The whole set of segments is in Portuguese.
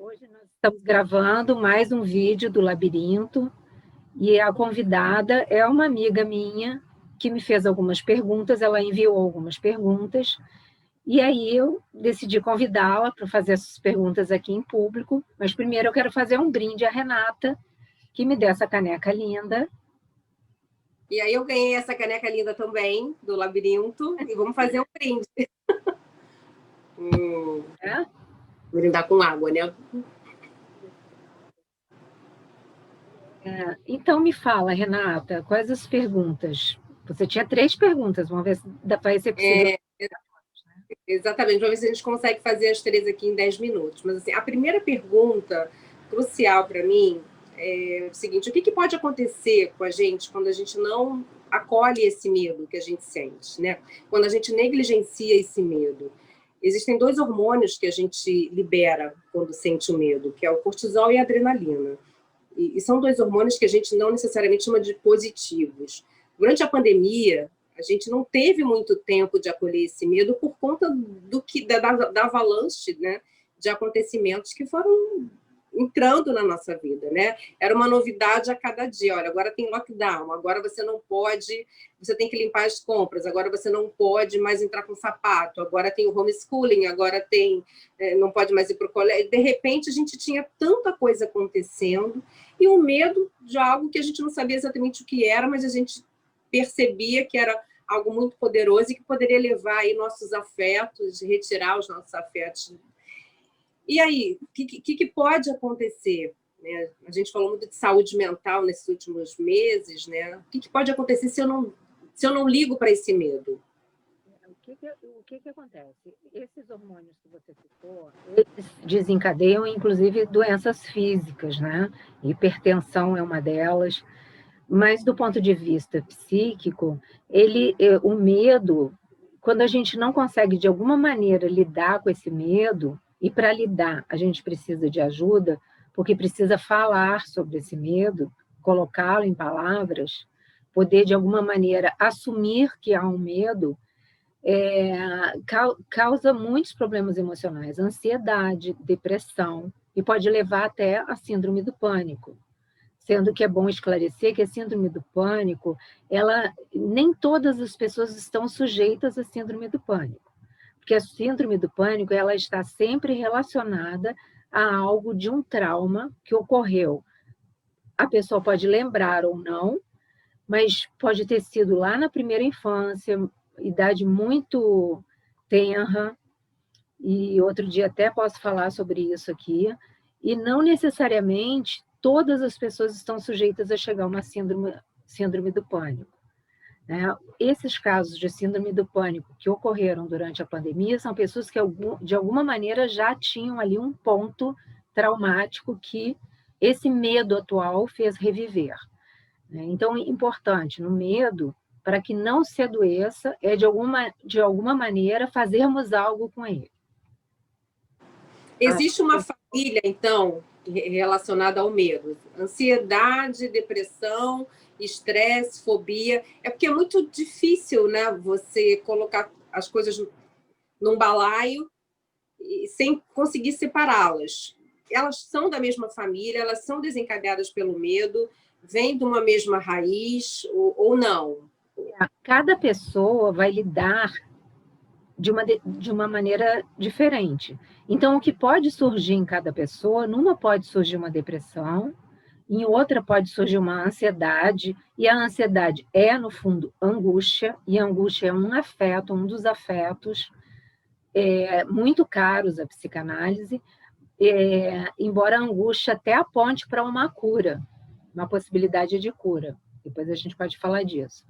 Hoje nós estamos gravando mais um vídeo do Labirinto e a convidada é uma amiga minha que me fez algumas perguntas, ela enviou algumas perguntas e aí eu decidi convidá-la para fazer essas perguntas aqui em público, mas primeiro eu quero fazer um brinde à Renata, que me deu essa caneca linda. E aí eu ganhei essa caneca linda também, do Labirinto, e vamos fazer um brinde. É? Brindar com água, né? Então me fala, Renata, quais as perguntas? Você tinha 3 perguntas, vamos ver se vai ser possível. Exatamente, vamos ver se a gente consegue fazer as 3 aqui em 10 minutos. Mas assim, a primeira pergunta crucial para mim é o seguinte: o que pode acontecer com a gente quando a gente não acolhe esse medo que a gente sente, né? Quando a gente negligencia esse medo. Existem 2 hormônios que a gente libera quando sente o medo, que é o cortisol e a adrenalina. E são 2 hormônios que a gente não necessariamente chama de positivos. Durante a pandemia, a gente não teve muito tempo de acolher esse medo por conta da avalanche, né, de acontecimentos que foram entrando na nossa vida, né? Era uma novidade a cada dia. Olha, agora tem lockdown, agora você não pode, você tem que limpar as compras, agora você não pode mais entrar com sapato, agora tem o homeschooling, agora tem, não pode mais ir para o colégio. De repente, a gente tinha tanta coisa acontecendo e o medo de algo que a gente não sabia exatamente o que era, mas a gente percebia que era algo muito poderoso e que poderia levar aí nossos afetos, retirar os nossos afetos. E aí, o que pode acontecer? Né? A gente falou muito de saúde mental nesses últimos meses, né? O que pode acontecer se eu não ligo para esse medo? O que acontece? Esses hormônios que você citou, eles desencadeiam, inclusive, doenças físicas, né? Hipertensão é uma delas. Mas, do ponto de vista psíquico, o medo, quando a gente não consegue, de alguma maneira, lidar com esse medo, e para lidar a gente precisa de ajuda, porque precisa falar sobre esse medo, colocá-lo em palavras, poder, de alguma maneira, assumir que há um medo, causa muitos problemas emocionais, ansiedade, depressão, e pode levar até a síndrome do pânico. Sendo que é bom esclarecer que a síndrome do pânico, nem todas as pessoas estão sujeitas à síndrome do pânico, porque a síndrome do pânico ela está sempre relacionada a algo de um trauma que ocorreu. A pessoa pode lembrar ou não, mas pode ter sido lá na primeira infância, idade muito tenra, e outro dia até posso falar sobre isso aqui, e não necessariamente todas as pessoas estão sujeitas a chegar a uma síndrome do pânico. Né? Esses casos de síndrome do pânico que ocorreram durante a pandemia são pessoas que, de alguma maneira, já tinham ali um ponto traumático que esse medo atual fez reviver. Né? Então, importante, no medo, para que não se adoeça, é de alguma maneira fazermos algo com ele. Existe uma família, então, relacionada ao medo? Ansiedade, depressão, estresse, fobia. É porque é muito difícil, né, você colocar as coisas num balaio sem conseguir separá-las. Elas são da mesma família, elas são desencadeadas pelo medo, vêm de uma mesma raiz ou não? Cada pessoa vai lidar de uma maneira diferente. Então, o que pode surgir em cada pessoa, numa pode surgir uma depressão, em outra pode surgir uma ansiedade, e a ansiedade é, no fundo, angústia, e a angústia é um afeto, um dos afetos muito caros à psicanálise, embora a angústia até aponte para uma cura, uma possibilidade de cura. Depois a gente pode falar disso.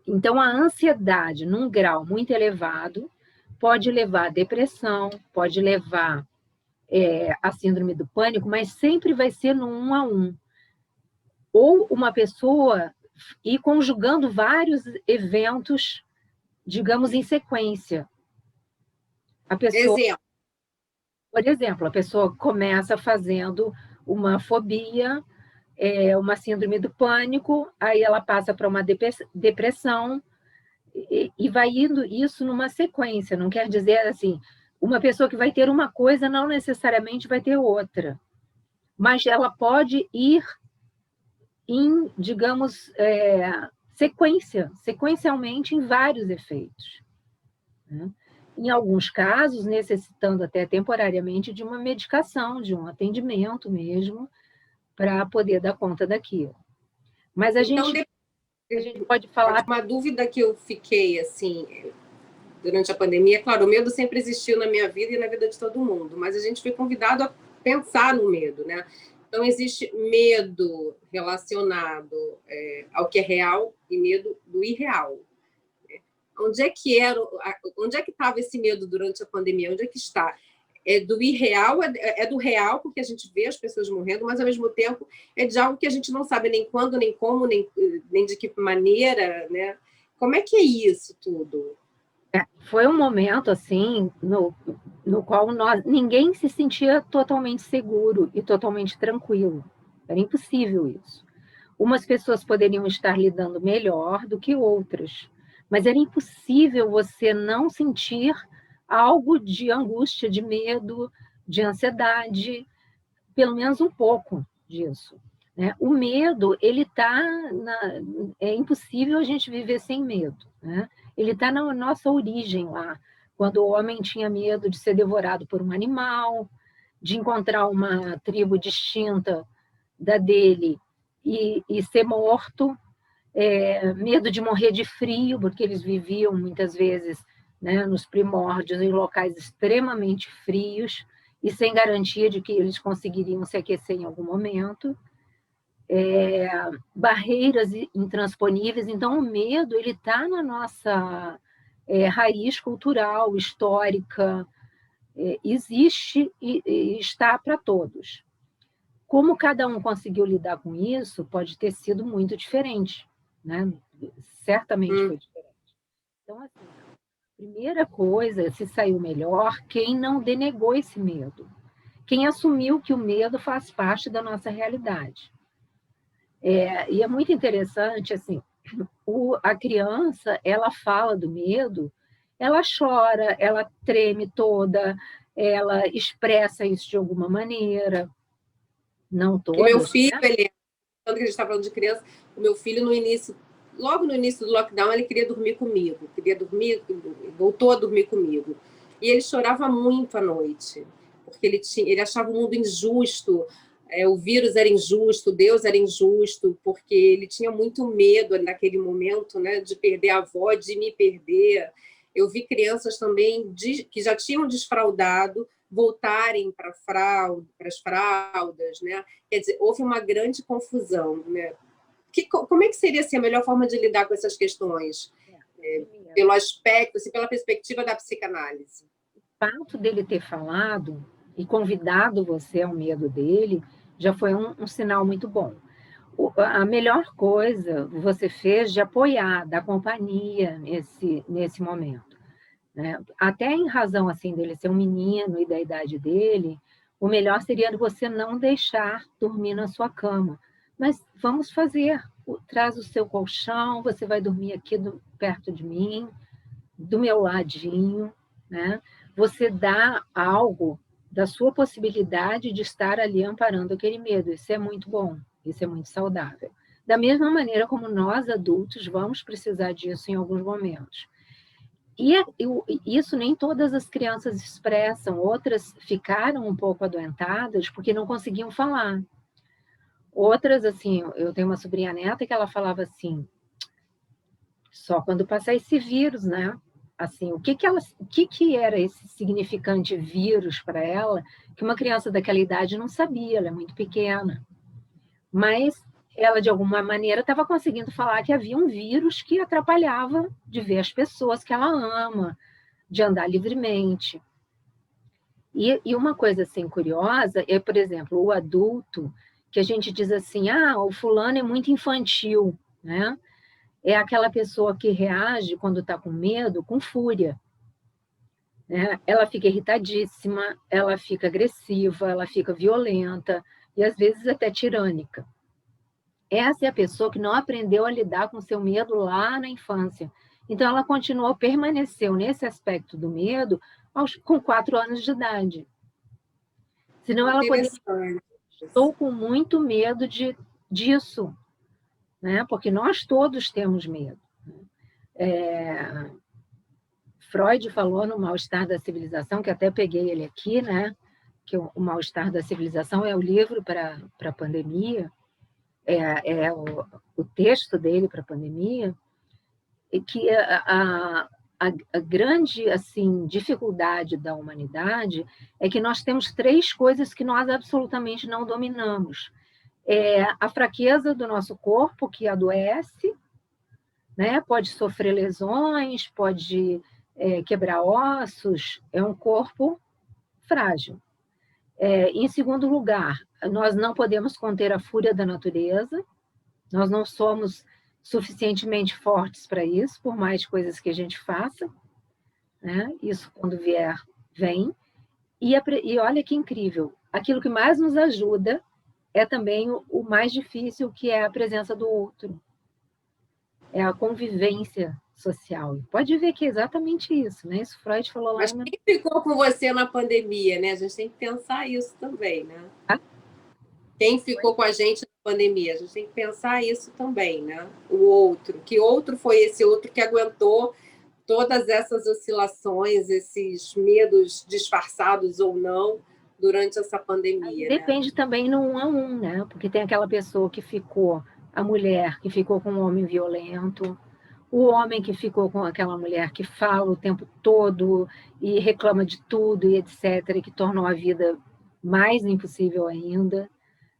Então, a ansiedade, num grau muito elevado, pode levar à depressão, pode levar à síndrome do pânico, mas sempre vai ser no 1 a 1. Ou uma pessoa ir conjugando vários eventos, digamos, em sequência. Por exemplo, a pessoa começa fazendo uma fobia, uma síndrome do pânico, aí ela passa para uma depressão, e vai indo isso numa sequência, não quer dizer assim, uma pessoa que vai ter uma coisa não necessariamente vai ter outra, mas ela pode ir em, digamos, sequencialmente em vários efeitos, né? Em alguns casos, necessitando até temporariamente de uma medicação, de um atendimento mesmo, para poder dar conta daquilo. Mas a gente pode falar... Uma dúvida que eu fiquei, assim, durante a pandemia, claro, o medo sempre existiu na minha vida e na vida de todo mundo, mas a gente foi convidado a pensar no medo, né? Então, existe medo relacionado ao que é real e medo do irreal. Onde é que estava esse medo durante a pandemia? Onde é que está? É do irreal, é do real, porque a gente vê as pessoas morrendo, mas, ao mesmo tempo, é de algo que a gente não sabe nem quando, nem como, nem de que maneira, né? Como é que é isso tudo? Foi um momento, assim, no qual ninguém se sentia totalmente seguro e totalmente tranquilo. Era impossível isso. Umas pessoas poderiam estar lidando melhor do que outras, mas era impossível você não sentir algo de angústia, de medo, de ansiedade, pelo menos um pouco disso, né? O medo, é impossível a gente viver sem medo, né? Ele está na nossa origem lá, quando o homem tinha medo de ser devorado por um animal, de encontrar uma tribo distinta da dele e ser morto, medo de morrer de frio, porque eles viviam muitas vezes, né, nos primórdios, em locais extremamente frios e sem garantia de que eles conseguiriam se aquecer em algum momento. Barreiras intransponíveis. Então, o medo ele está na nossa raiz cultural, histórica, existe e está para todos. Como cada um conseguiu lidar com isso, pode ter sido muito diferente, né? Certamente foi diferente. Então, assim, primeira coisa, se saiu melhor, quem não denegou esse medo. Quem assumiu que o medo faz parte da nossa realidade. E é muito interessante, assim, a criança, ela fala do medo, ela chora, ela treme toda, ela expressa isso de alguma maneira, não todas, o meu filho, né? Quando a gente está falando de criança, o meu filho, logo no início do lockdown, ele queria dormir comigo, voltou a dormir comigo. E ele chorava muito à noite, porque ele achava o mundo injusto, o vírus era injusto, Deus era injusto, porque ele tinha muito medo naquele momento, né, de perder a avó, de me perder. Eu vi crianças também que já tinham desfraudado voltarem para as fraldas, né? Quer dizer, houve uma grande confusão, né? Como é que seria assim, a melhor forma de lidar com essas questões? Pelo aspecto, assim, pela perspectiva da psicanálise. O fato dele ter falado e convidado você ao medo dele já foi um sinal muito bom. A melhor coisa você fez de apoiar, dar companhia nesse momento, né? Até em razão assim dele ser um menino e da idade dele, o melhor seria você não deixar dormir na sua cama. Mas vamos fazer, traz o seu colchão, você vai dormir aqui perto de mim, do meu ladinho, né? Você dá algo da sua possibilidade de estar ali amparando aquele medo. Isso é muito bom, isso é muito saudável. Da mesma maneira como nós, adultos, vamos precisar disso em alguns momentos. E isso nem todas as crianças expressam, outras ficaram um pouco adoentadas porque não conseguiam falar. Outras, assim, eu tenho uma sobrinha neta que ela falava assim, só quando passar esse vírus, né? Assim, o que era esse significante vírus para ela, que uma criança daquela idade não sabia, ela é muito pequena. Mas ela, de alguma maneira, estava conseguindo falar que havia um vírus que atrapalhava de ver as pessoas que ela ama, de andar livremente. E uma coisa assim curiosa é, por exemplo, o adulto, que a gente diz assim, o fulano é muito infantil, né? É aquela pessoa que reage quando está com medo, com fúria, né? Ela fica irritadíssima, ela fica agressiva, ela fica violenta e às vezes até tirânica. Essa é a pessoa que não aprendeu a lidar com seu medo lá na infância. Então ela permaneceu nesse aspecto do medo com 4 anos de idade. Senão ela poderia... Estou com muito medo disso, né? Porque nós todos temos medo. Freud falou no Mal-Estar da Civilização, que até peguei ele aqui, né? Que o Mal-Estar da Civilização é o livro para a pandemia, o texto dele para a pandemia, e que a grande assim, dificuldade da humanidade é que nós temos 3 coisas que nós absolutamente não dominamos. A fraqueza do nosso corpo, que adoece, né? Pode sofrer lesões, pode quebrar ossos, é um corpo frágil. Em segundo lugar, nós não podemos conter a fúria da natureza, nós não somos suficientemente fortes para isso, por mais coisas que a gente faça, né? Isso, quando vier, vem. E olha que incrível, aquilo que mais nos ajuda é também o mais difícil, que é a presença do outro. É a convivência social. Pode ver que é exatamente isso, né? Isso Freud falou lá. Mas quem ficou com você na pandemia, né? A gente tem que pensar isso também, né? Quem ficou com a gente na pandemia? A gente tem que pensar isso também, né? O outro. Que outro foi esse outro que aguentou todas essas oscilações, esses medos disfarçados ou não, durante essa pandemia? Depende, né? Também no 1 a 1, né? Porque tem aquela pessoa que ficou, a mulher que ficou com um homem violento, o homem que ficou com aquela mulher que fala o tempo todo e reclama de tudo e etc., e que tornou a vida mais impossível ainda,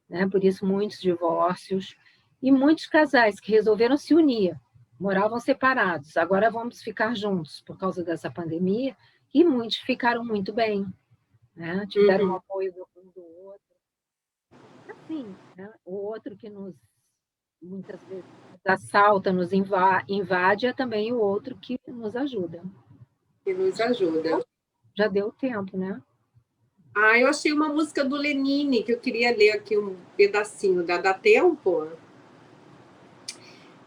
né? Por isso muitos divórcios, e muitos casais que resolveram se unir, moravam separados, agora vamos ficar juntos por causa dessa pandemia, e muitos ficaram muito bem, né? Tiveram o apoio um do outro. Assim, né? O outro que muitas vezes nos assalta, nos invade, é também o outro que nos ajuda. Que nos ajuda. Já deu tempo, né? Eu achei uma música do Lenine, que eu queria ler aqui um pedacinho. Dá tempo?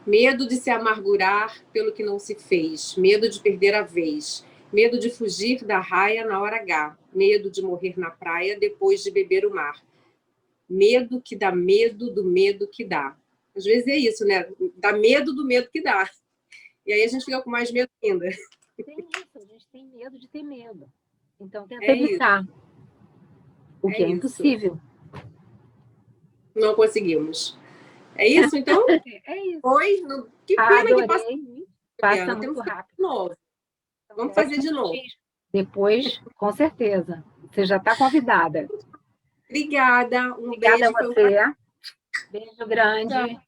Medo de se amargurar pelo que não se fez, medo de perder a vez, medo de fugir da raia na hora H, medo de morrer na praia depois de beber o mar. Medo que dá medo do medo que dá. Às vezes é isso, né? Dá medo do medo que dá. E aí a gente fica com mais medo ainda. Tem isso, a gente tem medo de ter medo. Então tenta evitar. Isso. O que é impossível. Não conseguimos. É isso, então? É isso. Foi? Que pena que passa muito rápido. De novo. Vamos fazer de novo. Depois, com certeza. Você já está convidada. Obrigada. Obrigada a você. Beijo grande.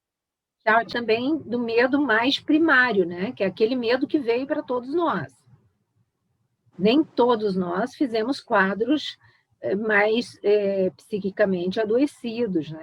Tchau. Também do medo mais primário, né? Que é aquele medo que veio para todos nós. Nem todos nós fizemos quadros mais psiquicamente adoecidos, né?